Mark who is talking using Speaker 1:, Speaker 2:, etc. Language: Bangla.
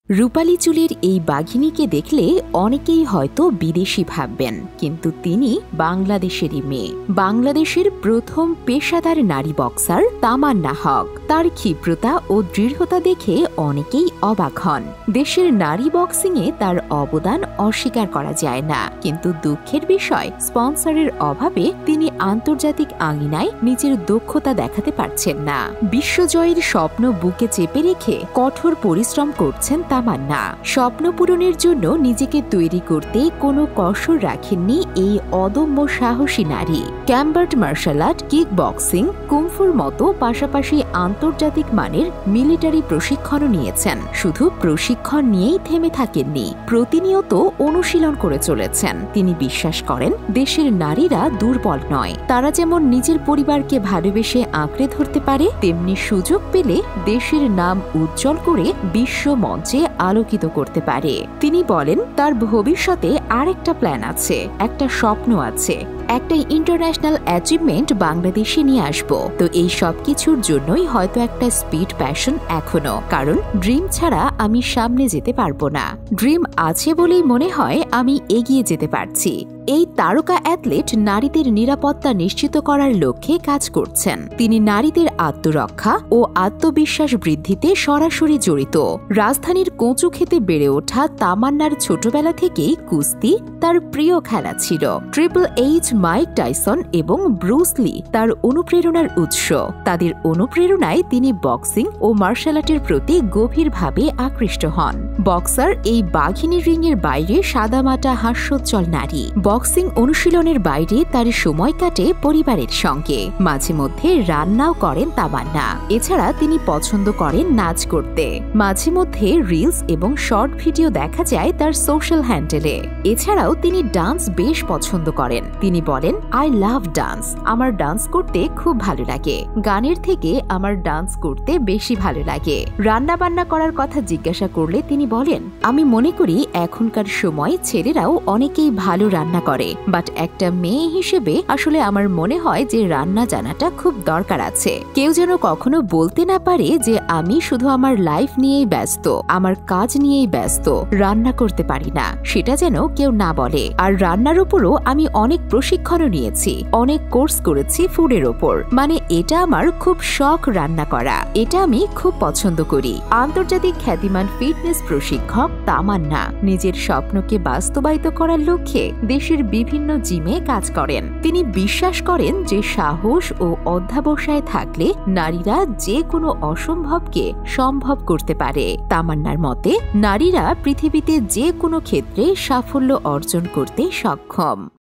Speaker 1: রূপালী চুলের এই বাঘিনীকে দেখলে অনেকেই হয়তো বিদেশি ভাববেন, কিন্তু তিনি বাংলাদেশেরই মেয়ে। বাংলাদেশের প্রথম পেশাদার নারী বক্সার তামান্না হক। তার ক্ষিপ্রতা ও দৃঢ়তা দেখে অনেকেই অবাক হন। দেশের নারী বক্সিংয়ে তার অবদান অস্বীকার করা যায় না, কিন্তু দুঃখের বিষয় স্পন্সরের অভাবে তিনি আন্তর্জাতিক আঙিনায় নিজের দক্ষতা দেখাতে পারছেন না। বিশ্বজয়ের স্বপ্ন বুকে চেপে রেখে কঠোর পরিশ্রম করছেন তামান্না। স্বপ্ন পূরণের জন্য নিজেকে তৈরি করতে কোনো কসর রাখেননি এই অদম্য সাহসী নারী। ক্যাম্বার্ট মার্শাল আর্ট, কিক বক্সিং, কুংফুর মতো পাশাপাশি আন্তর্জাতিক মানের মিলিটারি প্রশিক্ষণও নিয়েছেন। শুধু প্রশিক্ষণ নিয়েই থেমে থাকেননি, প্রতিনিয়ত অনুশীলন করে চলেছেন। তিনি বিশ্বাস করেন দেশের নারীরা দুর্বল নয়, তারা যেমন নিজের পরিবারকে ভালোবেসে আঁকড়ে ধরতে পারে, তেমনি সুযোগ পেলে দেশের নাম উজ্জ্বল করে বিশ্ব মঞ্চে আলোকিত করতে পারে। তিনি বলেন তার ভবিষ্যতে আরেকটা প্ল্যান আছে, একটা স্বপ্ন আছে, একটা ইন্টারন্যাশনাল অ্যাচিভমেন্ট বাংলাদেশে নিয়ে আসবো। তো এই সব কিছুর জন্যই হয়তো একটা স্পিড প্যাশন এখনো, কারণ ড্রিম ছাড়া আমি সামনে যেতে পারবো না। ড্রিম আছে বলেই মনে হয় আমি এগিয়ে যেতে পারছি। এই তারকা অ্যাথলেট নারীদের নিরাপত্তা নিশ্চিত করার লক্ষ্যে কাজ করছেন। তিনি নারীদের আত্মরক্ষা ও আত্মবিশ্বাস বৃদ্ধিতে সরাসরি জড়িত। রাজধানীর কচু খেতে বেড়ে ওঠা তামান্নার ছোটবেলা থেকেই কুস্তি তার প্রিয় খেলা ছিল। ট্রিপল এইচ, মাইক টাইসন এবং ব্রুস লি তার অনুপ্রেরণার উৎস। তাদের অনুপ্রেরণায় তিনি বক্সিং ও মার্শাল আর্টের প্রতি গভীরভাবে আকৃষ্ট হন। বক্সার এই বাঘিনী রিংয়ের বাইরে সাদামাটা হাস্যোজ্জ্বল নারী। বক্সিং অনুশীলনের বাইরে তার সময় কাটে পরিবারের সঙ্গে। মাঝে মধ্যে রান্নাও করেন তামান্না। এছাড়া তিনি পছন্দ করেন নাচ করতে। মাঝে মধ্যে রিলস এবং শর্ট ভিডিও দেখা যায় তার সোশ্যাল হ্যান্ডেলে। এছাড়াও তিনি ডান্স বেশ পছন্দ করেন। তিনি বলেন, আই লাভ ডান্স। আমার ডান্স করতে খুব ভালো লাগে। গানের থেকে আমার ডান্স করতে বেশি ভালো লাগে। রান্না বান্না করার কথা জিজ্ঞাসা করলে তিনি বলেন, আমি মনে করি এখনকার সময় ছেলেরাও অনেকেই ভালো রান্না করে, বাট একটা মেয়ে হিসেবে আসলে আমার মনে হয় যে রান্না জানাটা খুব দরকার আছে। কেউ যেন কখনো বলতে না পারে যে আমি শুধু আমার লাইফ নিয়েই ব্যস্ত, আমার কাজ নিয়েই ব্যস্ত, রান্না করতে পারি না, সেটা যেন কেউ না বলে। আর রান্নার উপরও আমি অনেক প্রশিক্ষণও নিয়েছি, অনেক কোর্স করেছি ফুডের ওপর। মানে এটা আমার খুব শখ রান্না করা, এটা আমি খুব পছন্দ করি। আন্তর্জাতিক খ্যাতিমান ফিটনেস প্রশিক্ষক তামান্না নিজের স্বপ্নকে বাস্তবায়িত করার লক্ষ্যে দেশের বিভিন্ন জিমে কাজ করেন। তিনি বিশ্বাস করেন যে সাহস ও অধ্যাবসায় থাকলে নারীরা যে কোনো অসম্ভবকে সম্ভব করতে পারে। তামান্নার মতে নারীরা পৃথিবীতে যে কোনো ক্ষেত্রে সাফল্য অর্জন করতে সক্ষম।